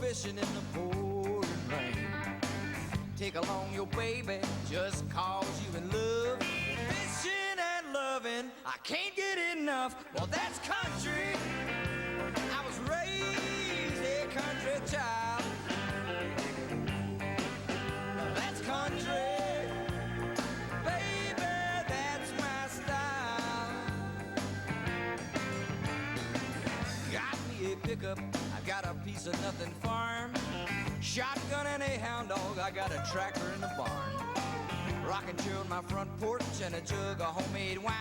fishing in the pouring rain. Take along your baby just cause you in love. Fishing and loving, I can't get enough. Well, that's country. I was raised a country child. Now that's country. Baby, that's my style. Got me a pickup, I got a piece of nothing farm. Shotgun and a hound dog, I got a tractor in the barn. Rocking chair on my front porch and a jug of homemade wine.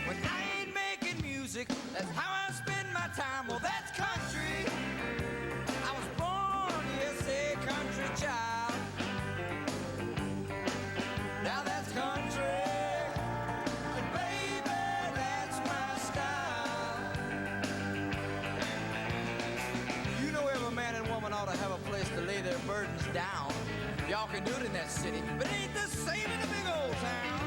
When I ain't making music, that's how I spend my time. Well, that's country. I was born, yes, a country child. Now that's country. And baby, that's my style. You know every man and woman ought to have a place to lay their burdens down. Y'all can do it in that city, but it ain't the same in the big old town.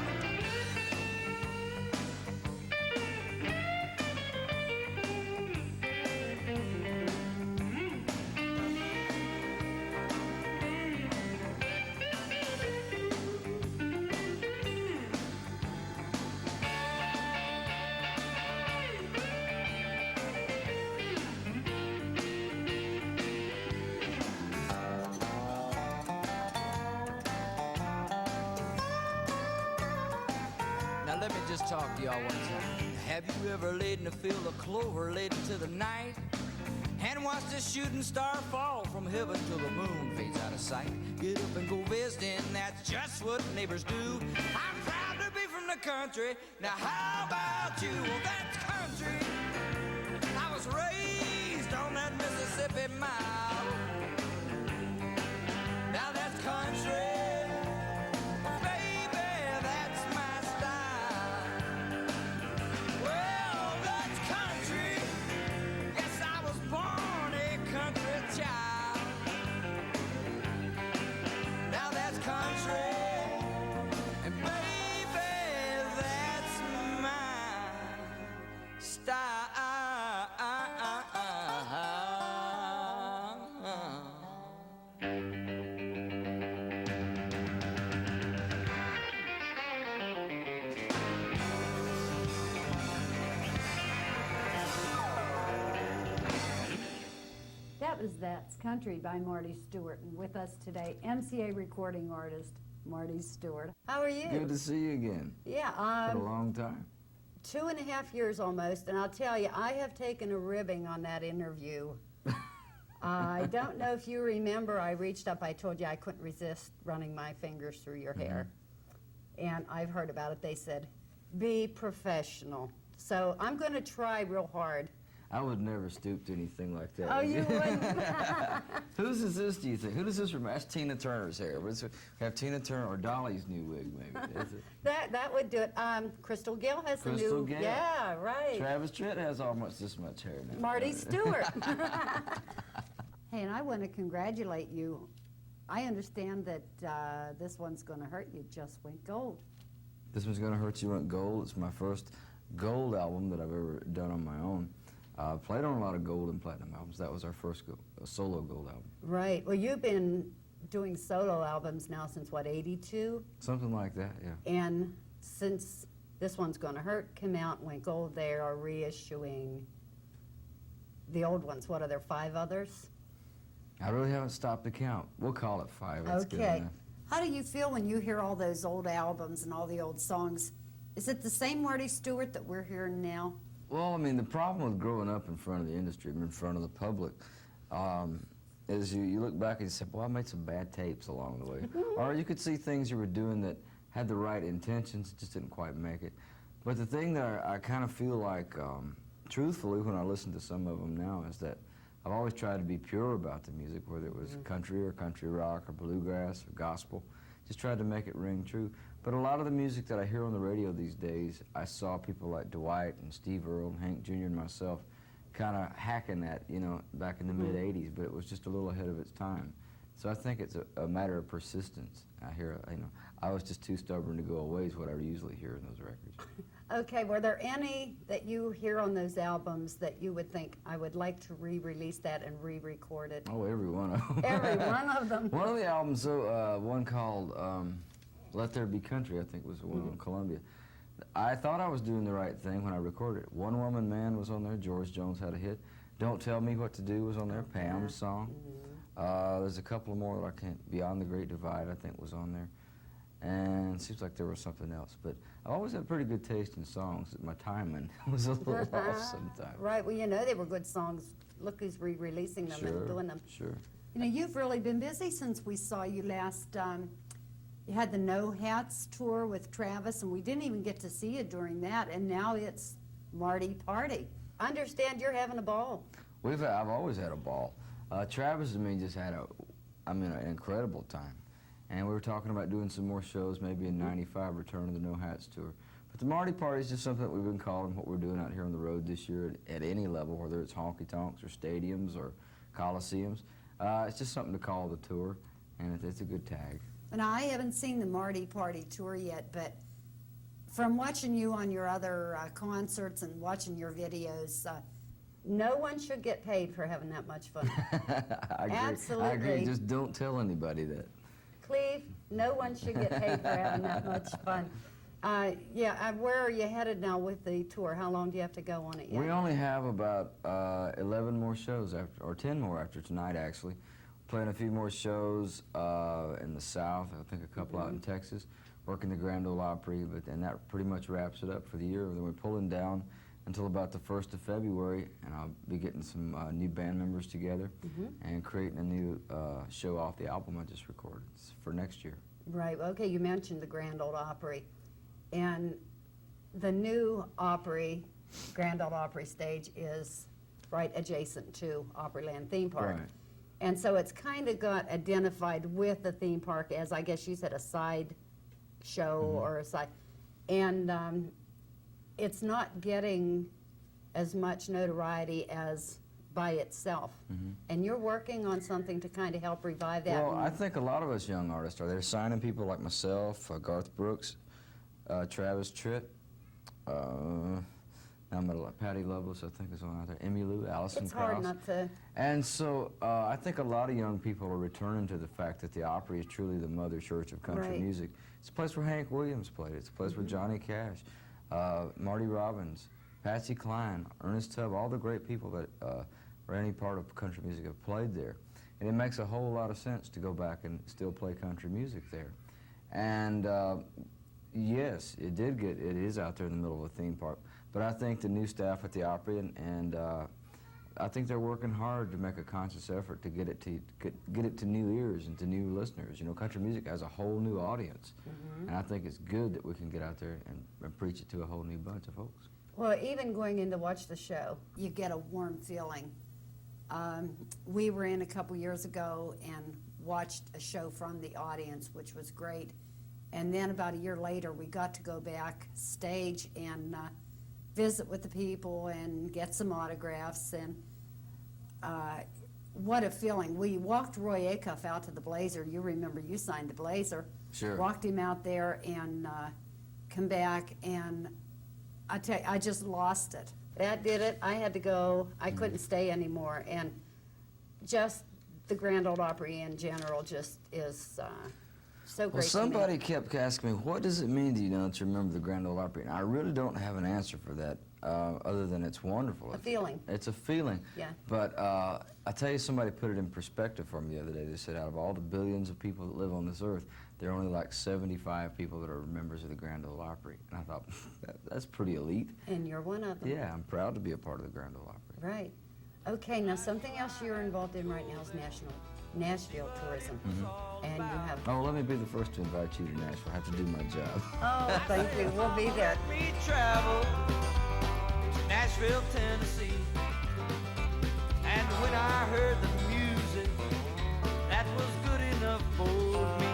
Let me just talk to y'all one time. Have you ever laid in a field of clover late into the night and watched a shooting star fall from heaven till the moon fades out of sight? Get up and go visiting, that's just what neighbors do. I'm proud to be from the country. Now how about you? Well, that's country. I was raised on that Mississippi mile. Now that's country. That's Country by Marty Stuart, and with us today, MCA recording artist Marty Stuart. How are you? Good to see you again. Yeah, for a long time. 2.5 years almost, and I'll tell you, I have taken a ribbing on that interview. I don't know if you remember, I reached up, I told you I couldn't resist running my fingers through your hair. And I've heard about it. They said, be professional. So I'm going to try real hard. I would never stoop to anything like that. Oh, you wouldn't? Whose is this, do you think? Who does this remind? That's Tina Turner's hair. We have Tina Turner or Dolly's new wig, maybe. Is it? That would do it. Crystal Gayle has a new... Crystal Gayle. Yeah, right. Travis Tritt has almost this much hair now. Marty Stuart. Hey, and I want to congratulate you. I understand that this one's going to hurt you just went gold. This one's going to hurt you went gold. It's my first gold album that I've ever done on my own. Played on a lot of gold and platinum albums. That was our first solo gold album. Right. Well, you've been doing solo albums now since, what, 82? Something like that, yeah. And since This One's Gonna Hurt came out and went gold, they are reissuing the old ones. What, are there 5 others? I really haven't stopped to count. We'll call it 5. That's good enough. How do you feel when you hear all those old albums and all the old songs? Is it the same Marty Stuart that we're hearing now? Well, I mean, the problem with growing up in front of the industry, in front of the public, is you look back and you say, well, I made some bad tapes along the way. Or you could see things you were doing that had the right intentions, just didn't quite make it. But the thing that I kind of feel like, truthfully, when I listen to some of them now, is that I've always tried to be pure about the music, whether it was country or country rock or bluegrass or gospel. Just tried to make it ring true. But a lot of the music that I hear on the radio these days, I saw people like Dwight and Steve Earle and Hank Jr. and myself kind of hacking that, you know, back in the mid-'80s, but it was just a little ahead of its time. So I think it's a matter of persistence. I hear, you know, I was just too stubborn to go away is what I usually hear in those records. Okay, were there any that you hear on those albums that you would think, I would like to re-release that and re-record it? Oh, every one of them. Every one of them. One of the albums, one called Let There Be Country, I think was the one on Columbia. I thought I was doing the right thing when I recorded it. One Woman Man was on there. George Jones had a hit. Don't Tell Me What to Do was on there. Pam's song. There's a couple more that I can't. Beyond the Great Divide, I think, was on there. And it seems like there was something else. But I always had pretty good taste in songs. My timing was a little off sometimes. Right, well, you know they were good songs. Look who's re-releasing them and doing them. Sure. You know, you've really been busy since we saw you last. You had the No Hats tour with Travis, and we didn't even get to see you during that, and now it's Marty Party. I understand you're having a ball. I've always had a ball. Travis and me just had an incredible time. And we were talking about doing some more shows, maybe in '95, return to the No Hats tour. But the Marty Party is just something that we've been calling what we're doing out here on the road this year at any level, whether it's honky-tonks or stadiums or coliseums. It's just something to call the tour, and it's a good tag. And I haven't seen the Marty Party tour yet, but from watching you on your other concerts and watching your videos, no one should get paid for having that much fun. I agree. Absolutely. I agree. Just don't tell anybody that. Cleve, no one should get paid for having that much fun. Where are you headed now with the tour? How long do you have to go on it yet? We only have about 11 more shows, or 10 more after tonight, actually. Playing a few more shows in the South, I think a couple out in Texas, working the Grand Ole Opry, and that pretty much wraps it up for the year. Then we're pulling down until about the 1st of February, and I'll be getting some new band members together and creating a new show off the album I just recorded for next year. Right, okay, you mentioned the Grand Ole Opry, and the new Opry, Grand Ole Opry stage is right adjacent to Opryland Theme Park. Right. And so it's kind of got identified with the theme park as, I guess you said, a side show or a side, and it's not getting as much notoriety as by itself. And you're working on something to kind of help revive that. Well, I think a lot of us young artists are. They're signing people like myself, Garth Brooks, Travis Tritt, Patty Loveless, I think, is on out there, Emmylou, Alison It's Krauss. hard not to. And so I think a lot of young people are returning to the fact that the Opry is truly the mother church of country Right. music. It's a place where Hank Williams played. It's a place where Johnny Cash, Marty Robbins, Patsy Cline, Ernest Tubb, all the great people that or any part of country music have played there. And it makes a whole lot of sense to go back and still play country music there. And yes, it is out there in the middle of a theme park. But I think the new staff at the Opry and I think they're working hard to make a conscious effort to get it to new ears and to new listeners. You know, country music has a whole new audience, and I think it's good that we can get out there and preach it to a whole new bunch of folks. Well, even going in to watch the show, you get a warm feeling. We were in a couple years ago and watched a show from the audience, which was great. And then about a year later, we got to go backstage and visit with the people and get some autographs. And what a feeling. We walked Roy Acuff out to the Blazer. You remember you signed the Blazer. Sure. Walked him out there and come back, and I tell you, I just lost it. That did it. I had to go. I couldn't stay anymore. And just the Grand Ole Opry in general just is so great. Well, somebody to me. kept asking me, what does it mean to you now that you remember the Grand Ole Opry? And I really don't have an answer for that, other than it's wonderful. A feeling. It's a feeling. Yeah. But I tell you, somebody put it in perspective for me the other day. They said out of all the billions of people that live on this earth, there are only like 75 people that are members of the Grand Ole Opry. And I thought, that's pretty elite. And you're one of them. Yeah, I'm proud to be a part of the Grand Ole Opry. Right. Okay, now something else you're involved in right now is Nashville Tourism. And you have... Oh, let me be the first to invite you to Nashville. I have to do my job. Oh, thank you. We'll be there. We travel to Nashville, Tennessee. And when I heard the music, that was good enough for me.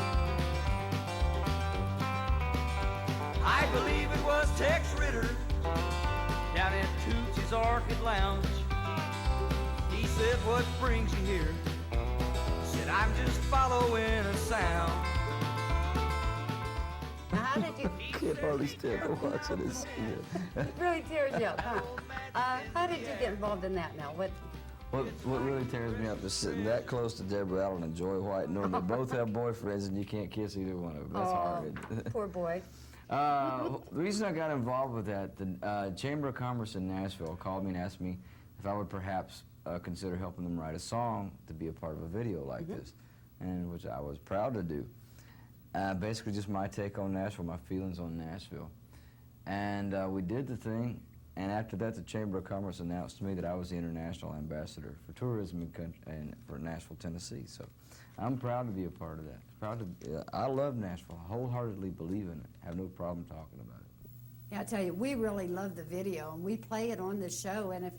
I believe it was Tex Ritter down at Tootsie's Orchid Lounge. He said, what brings you here? Said, I'm just following a sound. Now, how did you... Marty's terrible watching this. It really tears you up, huh? How did you get involved in that now? What really tears me up is sitting that close to Deborah Allen and Joy White, knowing they both have boyfriends and you can't kiss either one of them. That's hard. Poor boy. The reason I got involved with that, the Chamber of Commerce in Nashville called me and asked me if I would perhaps consider helping them write a song to be a part of a video like this, and which I was proud to do. Basically just my take on Nashville, my feelings on Nashville. And we did the thing, and after that the Chamber of Commerce announced to me that I was the international ambassador for tourism and for Nashville, Tennessee. So I'm proud to be a part of that. I love Nashville. I wholeheartedly believe in it. Have no problem talking about it. Yeah, I tell you, we really love the video, and we play it on the show, and if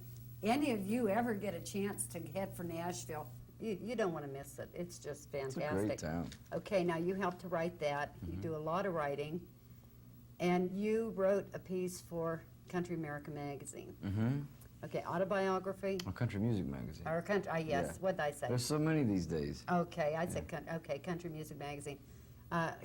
any of you ever get a chance to head for Nashville, you don't want to miss it. It's just fantastic. It's a great town. Okay, now you helped to write that. You do a lot of writing, and you wrote a piece for Country America magazine. Okay, autobiography. A country music magazine. Or country, yes, Yeah. what'd I say? There's so many these days. Okay, I said, okay, country music magazine.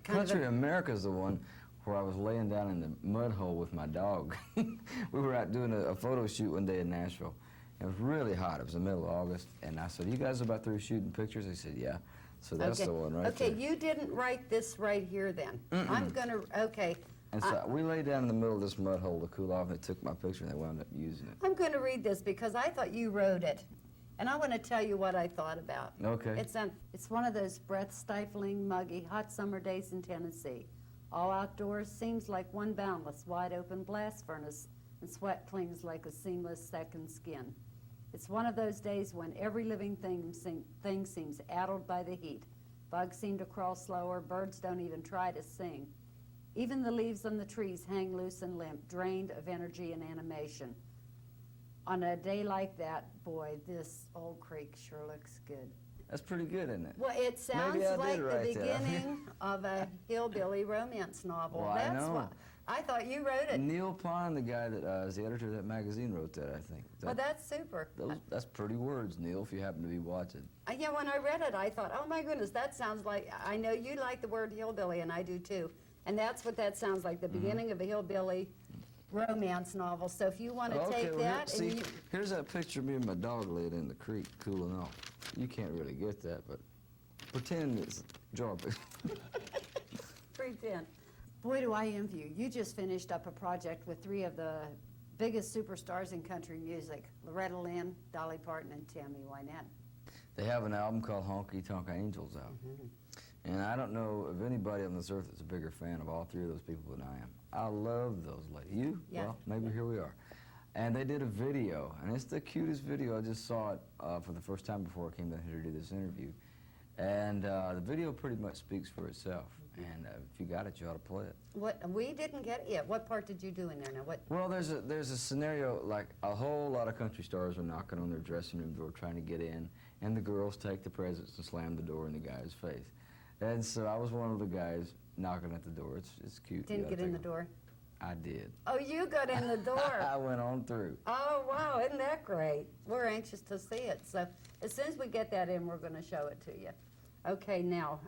Country America's the one where I was laying down in the mud hole with my dog. We were out doing a photo shoot one day in Nashville. It was really hot. It was the middle of August. And I said, you guys about through shooting pictures? They said, yeah. So that's the one right there. Okay, you didn't write this right here then. I'm going to, okay. And so we lay down in the middle of this mud hole to cool off, and they took my picture, and they wound up using it. I'm going to read this because I thought you wrote it. And I want to tell you what I thought about. Okay. It's one of those breath-stifling, muggy, hot summer days in Tennessee. All outdoors seems like one boundless, wide-open blast furnace, and sweat clings like a seamless second skin. It's one of those days when every living thing seems addled by the heat. Bugs seem to crawl slower, birds don't even try to sing. Even the leaves on the trees hang loose and limp, drained of energy and animation. On a day like that, boy, this old creek sure looks good. That's pretty good, isn't it? Well, it sounds Maybe I like did the write that. beginning of a hillbilly romance novel. Well, That's I know. what I thought you wrote it. Neil Pond, the guy that is the editor of that magazine, wrote that, I think. Well, that's super. That's pretty words, Neil, if you happen to be watching. Yeah, when I read it, I thought, oh my goodness, that sounds like, I know you like the word hillbilly, and I do too. And that's what that sounds like, the beginning of a hillbilly romance novel. So if you want to take that, see, and you, here's that picture of me and my dog laying in the creek, cooling off. You can't really get that, but pretend it's Jarvis. pretend. Boy, do I envy you. You just finished up a project with three of the biggest superstars in country music, Loretta Lynn, Dolly Parton, and Tammy Wynette. They have an album called Honky Tonk Angels out. And I don't know of anybody on this earth that's a bigger fan of all three of those people than I am. I love those ladies. You? Yeah. Well, maybe here we are. And they did a video, and it's the cutest video. I just saw it for the first time before I came down here to do this interview. And the video pretty much speaks for itself. And if you got it, you ought to play it. What we didn't get it yet. What part did you do in there now? What? Well, there's a scenario like a whole lot of country stars are knocking on their dressing room door trying to get in, and the girls take the presents and slam the door in the guy's face. And so I was one of the guys knocking at the door. It's cute. Didn't get in the door? I did. Oh, you got in the door. I went on through. Oh, wow, isn't that great? We're anxious to see it. So as soon as we get that in, we're going to show it to you. Okay, now,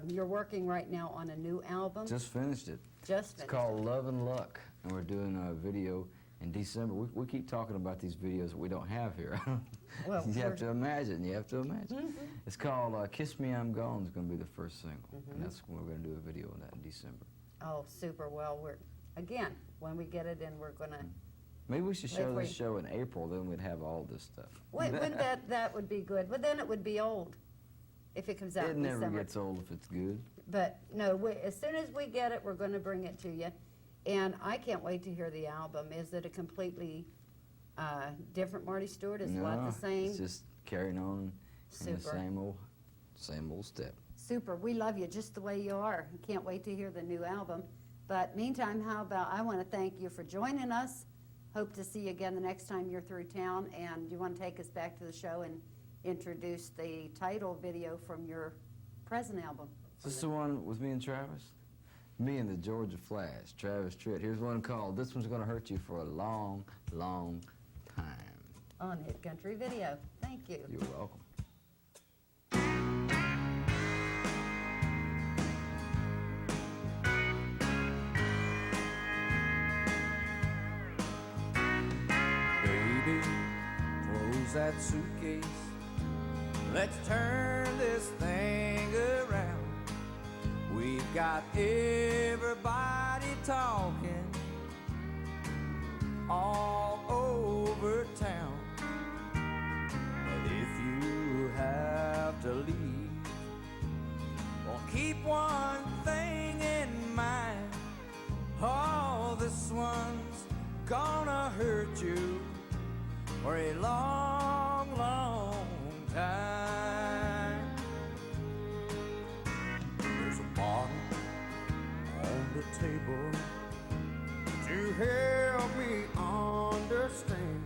you're working right now on a new album? Just finished it. Just finished. It's called Love and Luck, and we're doing a video in December. We keep talking about these videos that we don't have here. Well, you have to imagine. It's called Kiss Me, I'm Gone is going to be the first single, and that's when we're going to do a video on that in December. Oh, super. Well, again, when we get it in, we're going to... Maybe we should show this show in April, then we'd have all this stuff. Wouldn't that would be good. But then it would be old if it comes out in December. It never gets old if it's good. But no, as soon as we get it, we're going to bring it to you. And I can't wait to hear the album. Is it a completely different Marty Stuart? Is a lot the same? It's just carrying on in the Super. same old step. Super. We love you just the way you are. Can't wait to hear the new album. But meantime, how about I want to thank you for joining us. Hope to see you again the next time you're through town. And you want to take us back to the show and introduce the title video from your present album. Is this the one with me and Travis? Me and the Georgia Flash, Travis Tritt. Here's one called This One's Gonna Hurt You for a Long, Long Time. On Hit Country Video. Thank you. You're welcome. that suitcase. Let's turn this thing around. We've got everybody talking all over town. But if you have to leave, well, keep one thing in mind. Oh, this one's gonna hurt you for a long, long time. There's a bottle on the table to help me understand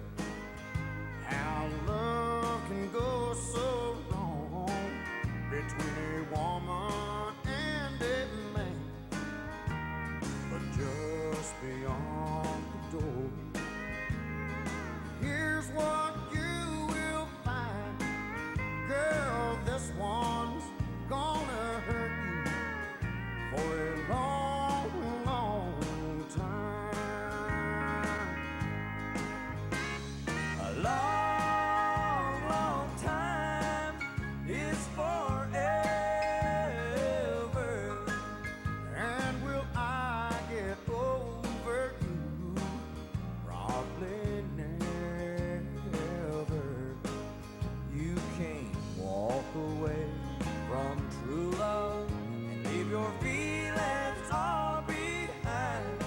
how love can go so wrong between a woman and a man. But just beyond the door, here's what you will find. Girl, this one's gonna hurt you for a long, long time. A long, long time is forever. And will I get over you? Probably never. You can't walk away from true love and leave your feelings all behind.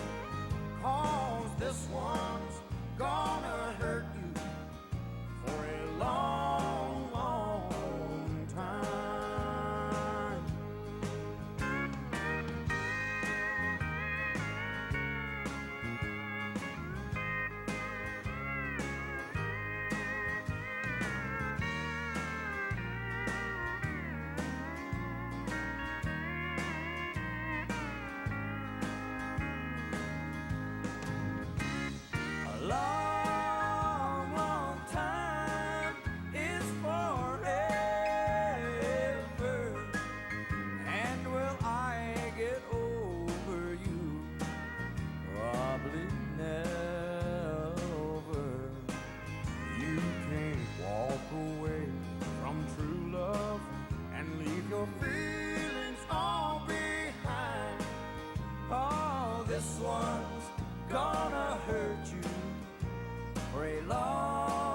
'Cause this one's gonna hurt you for a long, long time. A long, long time is forever. And will I get over you? Probably never. You can't walk away from true love and leave your feelings all behind. Oh, this one's gonna hurt you for a long